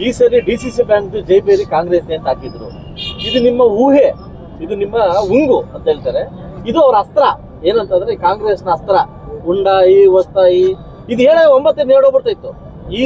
ಈ ಸರಿ DCC bank ಜೈಬೇರಿ Congress ಅಂತ ಹಾಕಿದ್ರು. ಇದು ನಿಮ್ಮ ಊಹೆ, ಇದು ನಿಮ್ಮ ಉಂಗು ಅಂತ ಹೇಳ್ತಾರೆ. ಇದು ಅವ್ರ ಅಸ್ತ್ರ ಏನಂತಂದ್ರೆ ಕಾಂಗ್ರೆಸ್ನ ಅಸ್ತ್ರ ಉಂಡಾಯಿ ಒತ್ತಾಯಿ ಇದು 9 ಹೇಳೋಗ್ಬಿಡ್ತಾ ಇತ್ತು. ಈ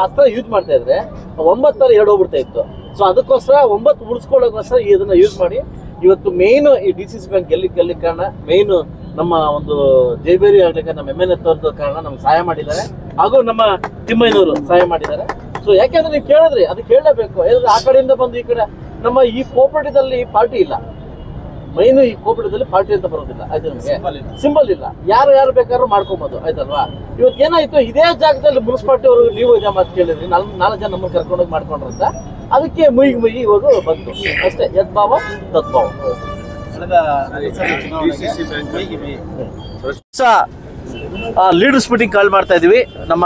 ಅಸ್ತ್ರ ಯೂಸ್ ಮಾಡ್ತಾ ಇದ್ರೆ 9 ಹೇಳೋಗ್ಬಿಡ್ತಾ ಇತ್ತು. ಸೊ ಅದಕ್ಕೋಸ್ಕರ 9 ಉಳಿಸ್ಕೊಳ್ಳೋಕ್ಕೋಸ್ಕರ ಇದನ್ನ ಯೂಸ್ ಮಾಡಿ ಇವತ್ತು ಮೇನ್ ಈ DCC ಬ್ಯಾಂಕ್ ಗೆಲ್ಲಿ ಕಾರಣ ಮೇನ್ ನಮ್ಮ ಒಂದು ಜೈಬೇರಿ ಆಗ್ಲಿಕ್ಕೆ ನಮ್ಮ MNA ತೋರ್ದ ಕಾರಣ ನಮ್ಗೆ ಸಹಾಯ ಮಾಡಿದ್ದಾರೆ, ಹಾಗೂ ನಮ್ಮ ತಿಮ್ಮಯ್ಯನವರು ಸಹಾಯ ಮಾಡಿದ್ದಾರೆ. ಸೊ ಯಾಕೆಂದ್ರೆ ನೀವು ಕೇಳಿದ್ರಿ, ಅದು ಕೇಳಲೇಬೇಕು. ಯಾಕಂದ್ರೆ ಆ ಕಡೆಯಿಂದ ಬಂದು ಈ ಕಡೆ ನಮ್ಮ ಈ ಕೋಆಪರೇಟಿವ್ದಲ್ಲಿ ಪಾರ್ಟಿ ಇಲ್ಲ, ಮೈನು ಈ ಕೋಆಪರೇಟಿವ್ದಲ್ಲಿ ಪಾರ್ಟಿ ಅಂತ ಬರೋದಿಲ್ಲ. ಆಯ್ತು, ನಮಗೆ ಸಿಂಬಲ್ ಇಲ್ಲ, ಯಾರು ಬೇಕಾದ್ರೂ ಮಾಡ್ಕೊಬೋದು. ಆಯ್ತಲ್ವಾ? ಇವತ್ತು ಏನಾಯ್ತು, ಇದೇ ಜಾಗದಲ್ಲಿ ಮುನ್ಸಿಪಾಲಿಟಿ ಅವರು ನೀವು ಇದೇ ಮಾತು ಕೇಳಿದ್ರಿ, 4 ಜನ ನಮ್ಮನ್ನು ಕರ್ಕೊಂಡೋಗಿ ಮಾಡ್ಕೊಂಡ್ರಂತ, ಅದಕ್ಕೆ ಮುಯಿ ಇವಾಗ ಬಂತು ಅಷ್ಟೇ. ಯದ್ಭಾವ ತದ್ಭಾವ. ಲೀಡರ್ಸ್ ಮೀಟಿಂಗ್ ಕಾಲ್ ಮಾಡ್ತಾ ಇದೀವಿ. ನಮ್ಮ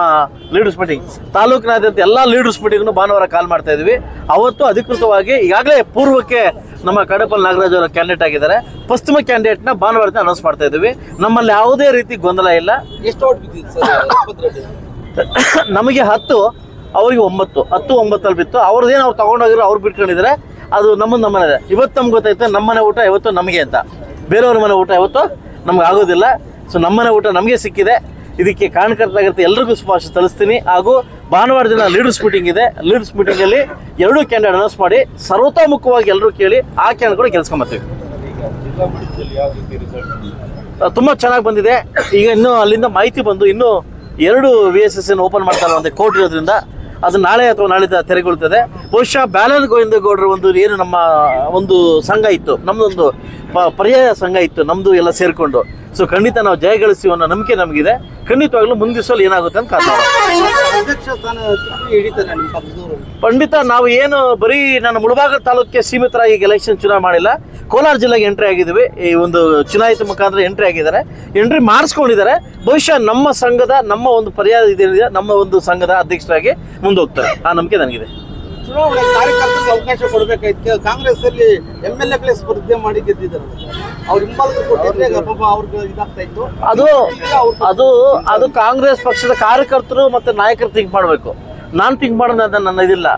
ಲೀಡರ್ಸ್ ಮೀಟಿಂಗ್ ತಾಲೂಕಿನಾದ್ಯಂತ ಎಲ್ಲಾ ಲೀಡರ್ಸ್ ಮೀಟಿಂಗ್ ಭಾನುವಾರ ಕಾಲ್ ಮಾಡ್ತಾ ಇದೀವಿ. ಅವತ್ತು ಅಧಿಕೃತವಾಗಿ ಈಗಾಗಲೇ ಪೂರ್ವಕ್ಕೆ ನಮ್ಮ ಕಡಪಲ್ ನಾಗರಾಜ್ ಅವರ ಕ್ಯಾಂಡಿಡೇಟ್ ಆಗಿದ್ದಾರೆ. ಪಶ್ಚಿಮ ಕ್ಯಾಂಡಿಡೇಟ್ ನ ಭಾನುವಾರ ಅನೌನ್ಸ್ ಮಾಡ್ತಾ ಇದೀವಿ. ನಮ್ಮಲ್ಲಿ ಯಾವುದೇ ರೀತಿ ಗೊಂದಲ ಇಲ್ಲ. ಎಷ್ಟು ಓಟ್ ಬಿದ್ದಿದೆ? ನಮಗೆ 10, ಅವ್ರಿಗೆ 9, 10-9 ಬಿತ್ತು. ಅವ್ರದ್ದೇನು ಅವ್ರು ತಗೊಂಡೋಗಿರೋ ಅವ್ರು ಬಿಟ್ಕೊಂಡಿದ್ದಾರೆ. ಅದು ನಮ್ಮನೆ ಇವತ್ತು ನಮ್ಗೆ ಗೊತ್ತಾಯ್ತು, ನಮ್ಮನೆ ಊಟ ಇವತ್ತು ನಮಗೆ ಅಂತ. ಬೇರೆಯವ್ರ ಮನೆ ಊಟ ಇವತ್ತು ನಮ್ಗೆ ಆಗೋದಿಲ್ಲ. ಸೊ ನಮ್ಮನೆ ಊಟ ನಮಗೆ ಸಿಕ್ಕಿದೆ. ಇದಕ್ಕೆ ಕಾರಣಕರ್ತರಾಗಿರುತ್ತೆ ಎಲ್ರಿಗೂ ಶುಭಾಶಯ ತಿಳಿಸ್ತೀನಿ. ಹಾಗೂ ಭಾನುವಾರ ದಿನ ಲೀಡರ್ಸ್ ಮೀಟಿಂಗ್ ಇದೆ. ಲೀಡರ್ಸ್ ಮೀಟಿಂಗಲ್ಲಿ 2 ಕ್ಯಾಂಡಿಡೇಟ್ ಅನೌನ್ಸ್ ಮಾಡಿ ಸರ್ವತೋಮುಖವಾಗಿ ಎಲ್ಲರೂ ಕೇಳಿ ಆ ಕ್ಯಾಂಡಿಡೇಟ್ ಕೂಡ ಗೆಲ್ಸ್ಕೊಂಬರ್ತೀವಿ. ತುಂಬ ಚೆನ್ನಾಗಿ ಬಂದಿದೆ. ಈಗ ಇನ್ನೂ ಅಲ್ಲಿಂದ ಮಾಹಿತಿ ಬಂದು ಇನ್ನೂ 2 VSS ಓಪನ್ ಮಾಡ್ತಾರೆ ಅಂತ ಕೋರ್ಟ್ ಇರೋದ್ರಿಂದ ಅದು ನಾಳೆ ಅಥವಾ ನಾಳಿದ್ದ ತೆರೆಗೊಳ್ತದೆ. ಬಹುಶಃ ಬ್ಯಾಲನ್ ಗೋವಿಂದ ಗೌಡರ ಒಂದು ಏನು ನಮ್ಮ ಒಂದು ಸಂಘ ಇತ್ತು, ನಮ್ಮದೊಂದು ಪರ್ಯಾಯ ಸಂಘ ಇತ್ತು ನಮ್ಮದು ಎಲ್ಲ ಸೇರಿಕೊಂಡು. ಸೊ ಖಂಡಿತ ನಾವು ಜಯ ಗಳಿಸ್ತೀವಿ ಅನ್ನೋ ನಂಬಿಕೆ ನಮಗಿದೆ. ಖಂಡಿತವಾಗ್ಲೂ ಮುಂದಿನ ಸಲ ಏನಾಗುತ್ತೆ ಅಂತ ಕಾದು ಖಂಡಿತ ನಾವು ಏನು ಬರೀ ನನ್ನ ಮುಳಬಾಗಿಲು ತಾಲೂಕಿಗೆ ಸೀಮಿತರಾಗಿ ಎಲೆಕ್ಷನ್ ಚುನಾವಣೆ ಮಾಡಿಲ್ಲ. ಕೋಲಾರ ಜಿಲ್ಲೆಗೆ ಎಂಟ್ರಿ ಆಗಿದ್ದೀವಿ. ಈ ಒಂದು ಚುನಾಯಿತ ಮುಖಾಂತರ ಎಂಟ್ರಿ ಆಗಿದ್ದಾರೆ, ಎಂಟ್ರಿ ಮಾಡಿಸ್ಕೊಂಡಿದ್ದಾರೆ. ಬಹುಶಃ ನಮ್ಮ ಸಂಘದ ನಮ್ಮ ಒಂದು ಪರ್ಯಾಯ ಇದೇನಿದೆ, ನಮ್ಮ ಒಂದು ಸಂಘದ ಅಧ್ಯಕ್ಷರಾಗಿ ಮುಂದೋಗ್ತಾರೆ. ಆ ನಂಬಿಕೆ ನನಗಿದೆ. ಚುನಾವಣೆ ಕಾರ್ಯಕರ್ತರಿಗೆ ಅವಕಾಶ ಕೊಡಬೇಕಾಯ್ತು. ಕಾಂಗ್ರೆಸ್ ಅಲ್ಲಿ MLA ಸ್ಪರ್ಧೆ ಮಾಡಿ ಗೆದ್ದಿದ್ದಾರೆ. ಅವ್ರ ಹಿಂಬಾಲಕರು ಕೊಟ್ಟಿದ್ರೆ ಅವ್ರಿಗೆ ಇದಾಗ್ತಾ ಇತ್ತು. ಅದು ಕಾಂಗ್ರೆಸ್ ಪಕ್ಷದ ಕಾರ್ಯಕರ್ತರು ಮತ್ತೆ ನಾಯಕರು ಥಿಂಕ್ ಮಾಡಬೇಕು. ನಾನು ಥಿಂಕ್ ಮಾಡೋದು ನನ್ನ ಇದಿಲ್ಲ.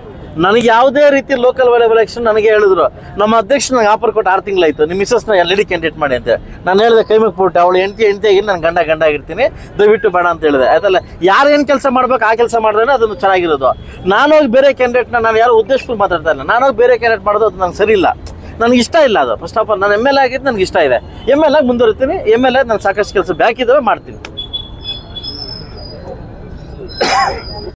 ನನಗೆ ಯಾವುದೇ ರೀತಿ ಲೋಕಲ್ ಎಲೆಕ್ಷನ್ ನನಗೆ ಹೇಳಿದ್ರು, ನಮ್ಮ ಅಧ್ಯಕ್ಷ ನನಗೆ ಆಫರ್ ಕೊಟ್ಟು 6 ತಿಂಗಳಾಯ್ತು, ನಿಮ್ಮ ಮಿಸಸ್ನ ಲೇಡಿ ಕ್ಯಾಂಡಿಡೇಟ್ ಮಾಡಿ ಅಂತ. ನಾನು ಹೇಳಿದೆ ಕೈ ಮುಗ್ಬಿಟ್ಟು, ಅವಳು ಹೆಂಡತಿ ಆಗಿ ನಾನು ಗಂಡ ಆಗಿರ್ತೀನಿ, ದಯವಿಟ್ಟು ಬೇಡ ಅಂತ ಹೇಳಿದೆ. ಆಯ್ತಲ್ಲ, ಯಾರು ಏನು ಕೆಲಸ ಮಾಡ್ಬೇಕು ಆ ಕೆಲಸ ಮಾಡಿದ್ರೆ ಅದನ್ನು ಚೆನ್ನಾಗಿರೋದು. ನಾನೋಗಿ ಬೇರೆ ಕ್ಯಾಂಡಿಡೇಟ್ನ ನಾನು ಯಾರು ಉದ್ದೇಶಪೂರ್ವ ಮಾತಾಡ್ತಾ ಇಲ್ಲ. ನಾನೋಗಿ ಬೇರೆ ಕ್ಯಾಂಡಿಡೇಟ್ ಮಾಡೋದು ಅದು ನಂಗೆ ಸರಿ ಇಲ್ಲ, ನನಗೆ ಇಷ್ಟ ಇಲ್ಲ. ಅದು ಫಸ್ಟ್ ಆಫ್ ಆಲ್ ನಾನು MLA ಆಗಿದ್ದು ನನಗೆ ಇಷ್ಟ ಇದೆ. MLA ಮುಂದುವರಿತೀನಿ. MLA ನಾನು ಸಾಕಷ್ಟು ಕೆಲಸ ಬ್ಯಾಕ್ ಇದ್ದಾವೆ ಮಾಡ್ತೀನಿ.